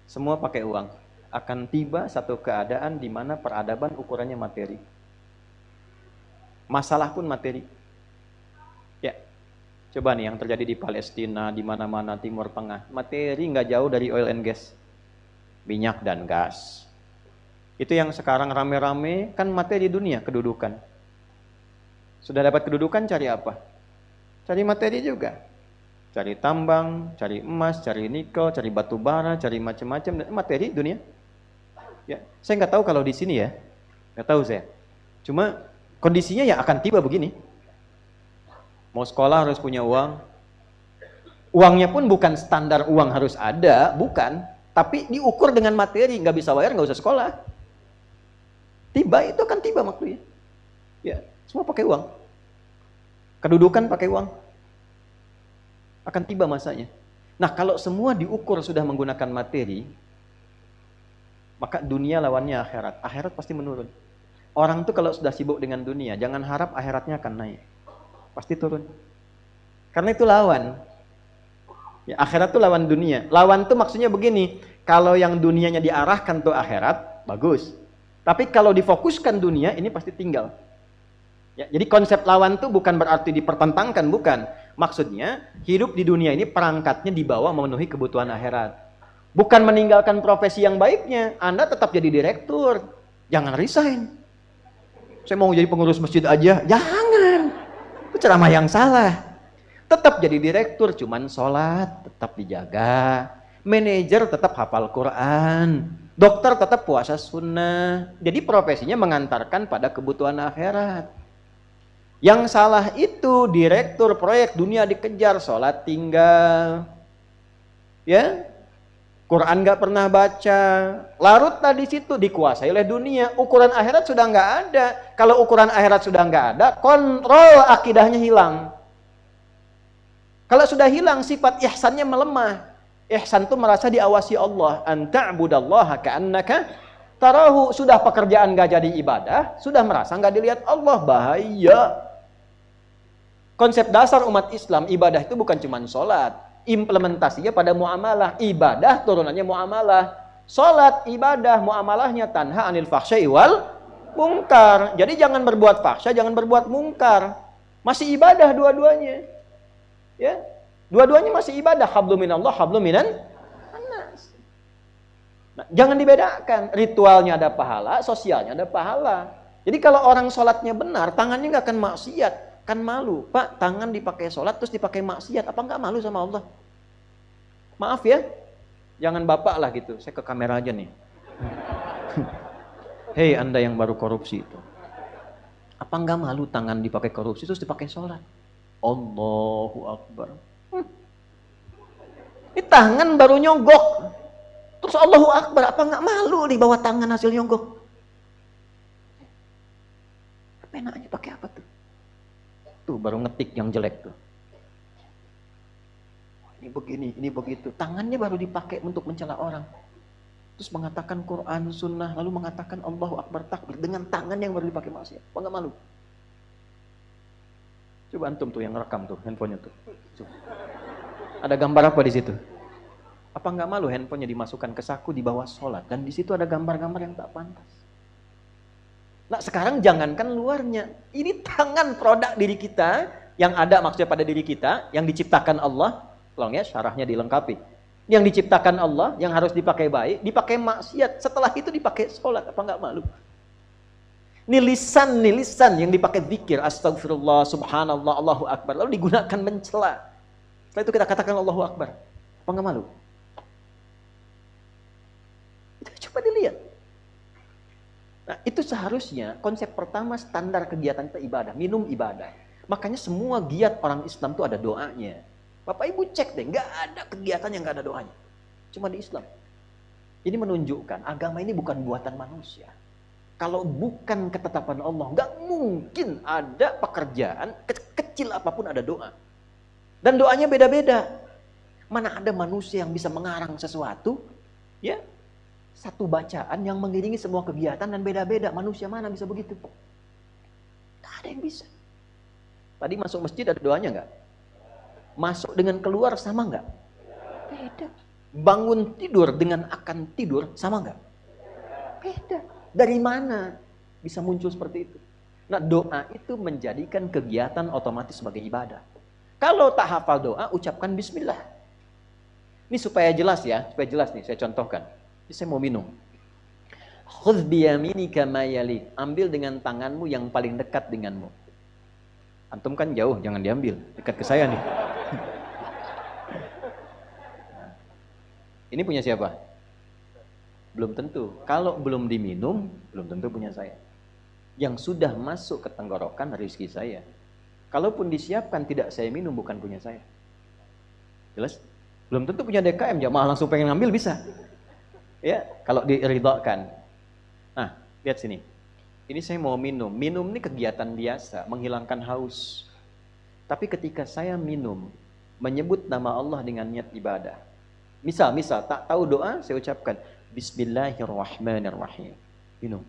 Semua pakai uang. Akan tiba satu keadaan di mana peradaban ukurannya materi. Masalah pun materi. Ya, coba nih yang terjadi di Palestina, di mana-mana Timur Tengah. Materi nggak jauh dari oil and gas. Minyak dan gas. Itu yang sekarang rame-rame, kan materi dunia, kedudukan. Sudah dapat kedudukan, cari apa? Cari materi juga. Cari tambang, cari emas, cari nikel, cari batu bara, cari macam-macam materi dunia. Ya, saya nggak tahu kalau di sini ya, nggak tahu saya. Cuma kondisinya ya akan tiba begini. Mau sekolah harus punya uang. Uangnya pun bukan standar uang harus ada, bukan. Tapi diukur dengan materi, nggak bisa bayar, nggak usah sekolah. Tiba itu akan tiba waktunya. Ya, semua pakai uang. Kedudukan pakai uang. Akan tiba masanya. Nah, kalau semua diukur sudah menggunakan materi, maka dunia lawannya akhirat. Akhirat pasti menurun. Orang tuh kalau sudah sibuk dengan dunia, jangan harap akhiratnya akan naik. Pasti turun. Karena itu lawan. Ya, akhirat tuh lawan dunia. Lawan tuh maksudnya begini, kalau yang dunianya diarahkan tuh akhirat, bagus. Tapi kalau difokuskan dunia, ini pasti tinggal. Ya, jadi konsep lawan tuh bukan berarti dipertentangkan, bukan. Maksudnya, hidup di dunia ini perangkatnya dibawa memenuhi kebutuhan akhirat. Bukan meninggalkan profesi yang baiknya. Anda tetap jadi direktur. Jangan resign. Saya mau jadi pengurus masjid aja. Jangan. Itu ceramah yang salah. Tetap jadi direktur, cuman sholat tetap dijaga. Manajer tetap hafal Quran. Dokter tetap puasa sunnah. Jadi profesinya mengantarkan pada kebutuhan akhirat. Yang salah itu direktur proyek dunia dikejar, sholat tinggal, ya, Quran nggak pernah baca, larut tadi situ dikuasai oleh dunia. Ukuran akhirat sudah nggak ada. Kalau ukuran akhirat sudah nggak ada, kontrol akidahnya hilang. Kalau sudah hilang, sifat ihsannya melemah. Ihsan itu merasa diawasi Allah. Anta'budallaha ka'annaka tarahu. Sudah pekerjaan nggak jadi ibadah, sudah merasa nggak dilihat Allah, bahaya. Konsep dasar umat Islam, ibadah itu bukan cuma sholat. Implementasinya pada muamalah. Ibadah turunannya muamalah. Sholat, ibadah, muamalahnya tanha anil fahsyai wal mungkar. Jadi jangan berbuat fahsya, jangan berbuat mungkar. Masih ibadah dua-duanya. Ya, dua-duanya masih ibadah. Hablum minallah, hablum minan nas. Nah, jangan dibedakan. Ritualnya ada pahala, sosialnya ada pahala. Jadi kalau orang sholatnya benar, tangannya nggak akan maksiat. Kan malu, Pak, tangan dipakai sholat terus dipakai maksiat, apa nggak malu sama Allah? Maaf ya, jangan bapak lah gitu, saya ke kamera aja nih. Hei Anda yang baru korupsi itu, apa nggak malu tangan dipakai korupsi terus dipakai sholat? Allahu Akbar. Ini tangan baru nyogok, terus Allahu Akbar, apa nggak malu di bawah tangan hasil nyogok? Apa enaknya pakai apa tuh? Tuh baru ngetik yang jelek tuh. Ini begini, ini begitu. Tangannya baru dipakai untuk mencela orang. Terus mengatakan Quran, sunnah, lalu mengatakan Allahu Akbar takbir dengan tangan yang baru dipakai maksiat. Apa nggak malu? Coba antum tuh yang rekam tuh handphonenya tuh. Coba. Ada gambar apa di situ? Apa nggak malu handphonenya dimasukkan ke saku di bawah sholat dan di situ ada gambar-gambar yang tak pantas. Nah sekarang jangankan luarnya, ini tangan produk diri kita, yang ada maksudnya pada diri kita, yang diciptakan Allah, tolong ya syarahnya dilengkapi. Yang diciptakan Allah, yang harus dipakai baik, dipakai maksiat, setelah itu dipakai sholat, apa nggak malu? Ini lisan yang dipakai zikir, astagfirullah, subhanallah, Allahu Akbar, lalu digunakan mencela. Setelah itu kita katakan Allahu Akbar, apa nggak malu? Itu coba dilihat. Nah, itu seharusnya konsep pertama standar kegiatan kita ibadah, minum ibadah. Makanya semua giat orang Islam itu ada doanya. Bapak Ibu cek deh, nggak ada kegiatan yang nggak ada doanya. Cuma di Islam. Ini menunjukkan agama ini bukan buatan manusia. Kalau bukan ketetapan Allah, nggak mungkin ada pekerjaan kecil apapun ada doa. Dan doanya beda-beda. Mana ada manusia yang bisa mengarang sesuatu, ya? Satu bacaan yang mengiringi semua kegiatan dan beda-beda. Manusia mana bisa begitu? Gak ada yang bisa. Tadi masuk masjid ada doanya nggak? Masuk dengan keluar sama nggak? Beda. Bangun tidur dengan akan tidur sama nggak? Beda. Dari mana bisa muncul seperti itu? Nah, doa itu menjadikan kegiatan otomatis sebagai ibadah. Kalau tak hafal doa, ucapkan bismillah. Ini supaya jelas ya, supaya jelas nih, saya contohkan. Ini saya mau minum. Khudh biyaminika ma yalik. Ambil dengan tanganmu yang paling dekat denganmu. Antum kan jauh, jangan diambil. Dekat ke saya nih. Ini punya siapa? Belum tentu. Kalau belum diminum, belum tentu punya saya. Yang sudah masuk ke tenggorokan rezeki saya. Kalaupun disiapkan tidak saya minum, bukan punya saya. Jelas? Belum tentu punya DKM, jamaah langsung pengen ngambil bisa. Ya, kalau diridhakan. Nah, lihat sini. Ini saya mau minum. Minum ini kegiatan biasa, menghilangkan haus. Tapi ketika saya minum, menyebut nama Allah dengan niat ibadah. Misal, tak tahu doa, saya ucapkan Bismillahirrahmanirrahim. Minum.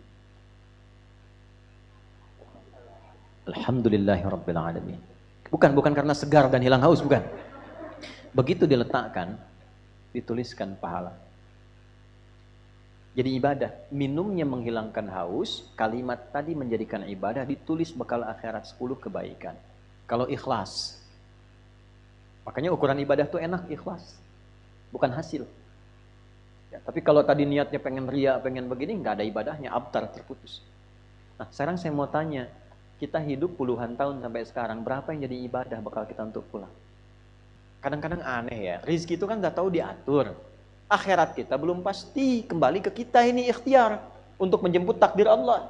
Alhamdulillahirrabbilalamin. Bukan karena segar dan hilang haus, bukan. Begitu diletakkan, dituliskan pahala. Jadi ibadah. Minumnya menghilangkan haus, kalimat tadi menjadikan ibadah, ditulis bekal akhirat 10 kebaikan. Kalau ikhlas. Makanya ukuran ibadah tuh enak, ikhlas. Bukan hasil. Ya, tapi kalau tadi niatnya pengen ria, pengen begini, nggak ada ibadahnya, abtar, terputus. Nah, sekarang saya mau tanya, kita hidup puluhan tahun sampai sekarang, berapa yang jadi ibadah bakal kita untuk pulang? Kadang-kadang aneh ya, rizki itu kan nggak tahu diatur. Akhirat kita belum pasti, kembali ke kita ini ikhtiar untuk menjemput takdir Allah.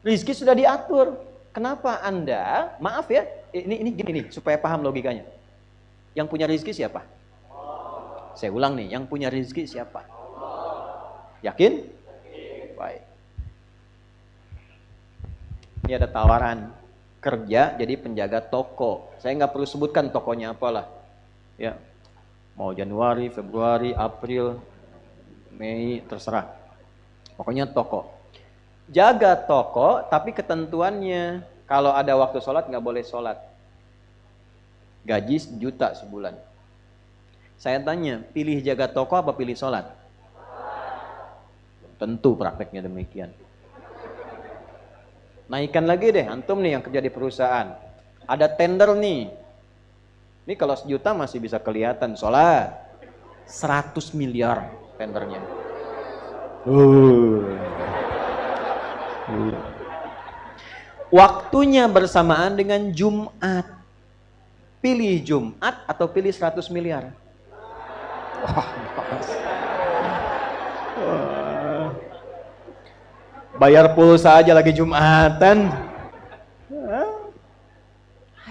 Rizki sudah diatur. Kenapa Anda, maaf ya, ini gini nih, supaya paham logikanya. Yang punya rizki siapa? Saya ulang nih, yang punya rezeki siapa? Yakin? Baik. Ini ada tawaran kerja jadi penjaga toko. Saya nggak perlu sebutkan tokonya apalah. Ya, mau Januari, Februari, April, Mei, terserah. Pokoknya toko. Jaga toko, tapi ketentuannya kalau ada waktu sholat nggak boleh sholat. Gaji 1 juta sebulan. Saya tanya, pilih jaga toko apa pilih sholat? Tentu prakteknya demikian. Naikkan lagi deh, antum nih yang kerja di perusahaan. Ada tender nih. Ini kalau 1 juta masih bisa kelihatan, sholat. 100 miliar tendernya. Waktunya bersamaan dengan Jumat. Pilih Jumat atau pilih 100 miliar? Bayar pulsa aja lagi Jumatan.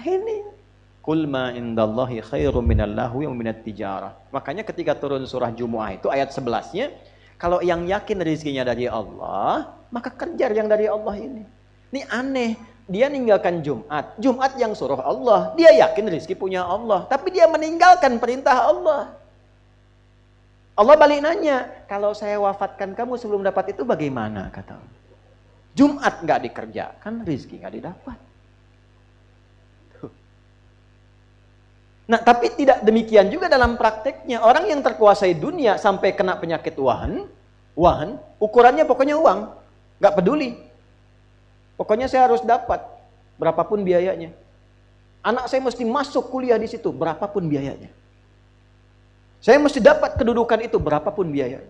Ini kul ma indallahi khairum minal lahwi wa minat tijarah. Makanya ketika turun surah Jumu'ah itu ayat 11-nya, kalau yang yakin rezekinya dari Allah, maka kejar yang dari Allah ini. Ini aneh, dia meninggalkan Jumat. Jumat yang suruh Allah, dia yakin rezeki punya Allah, tapi dia meninggalkan perintah Allah. Allah balik nanya, kalau saya wafatkan kamu sebelum dapat itu bagaimana? Kata Allah. Jumat nggak dikerjakan, rezeki nggak didapat. Nah, tapi tidak demikian juga dalam prakteknya. Orang yang terkuasai dunia sampai kena penyakit wahan, ukurannya pokoknya uang, nggak peduli. Pokoknya saya harus dapat, berapapun biayanya. Anak saya mesti masuk kuliah di situ, berapapun biayanya. Saya mesti dapat kedudukan itu, berapapun biayanya.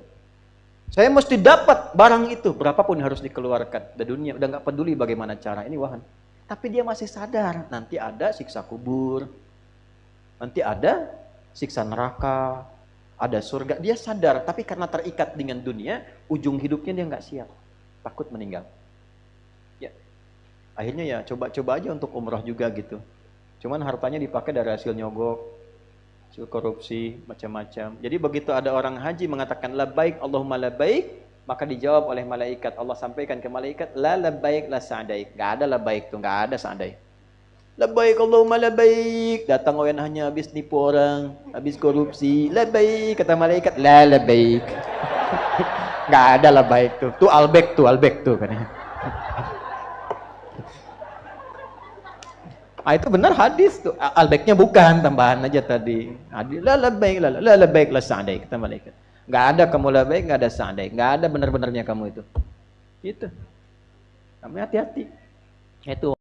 Saya mesti dapat barang itu, berapapun harus dikeluarkan. Dan dunia udah nggak peduli bagaimana cara, ini wahan. Tapi dia masih sadar, nanti ada siksa kubur, nanti ada siksa neraka, ada surga. Dia sadar, tapi karena terikat dengan dunia, ujung hidupnya dia nggak siap, takut meninggal. Ya, akhirnya ya coba-coba aja untuk umrah juga gitu. Cuman hartanya dipakai dari hasil nyogok, korupsi, macam-macam. Jadi begitu ada orang haji mengatakan labbaik Allahumma labbaik, maka dijawab oleh malaikat. Allah sampaikan ke malaikat, la labbaik la sa'daik. Enggak ada labbaik tuh, enggak ada sa'daik. Labbaik Allahumma labbaik. Datang orang hanya habis nipu orang, habis korupsi. Labbaik, kata malaikat, la labbaik. Enggak ada labbaik tuh. Tuh albek tuh katanya. Ah, itu benar hadis tuh. Al-baiknya bukan, tambahan aja tadi. Hadis la labbaik la sa'daik kata malaikat. Enggak ada kamu labbaik, enggak ada sa'daik. Enggak ada benar-benarnya kamu itu. Gitu. Kamu hati-hati. Itu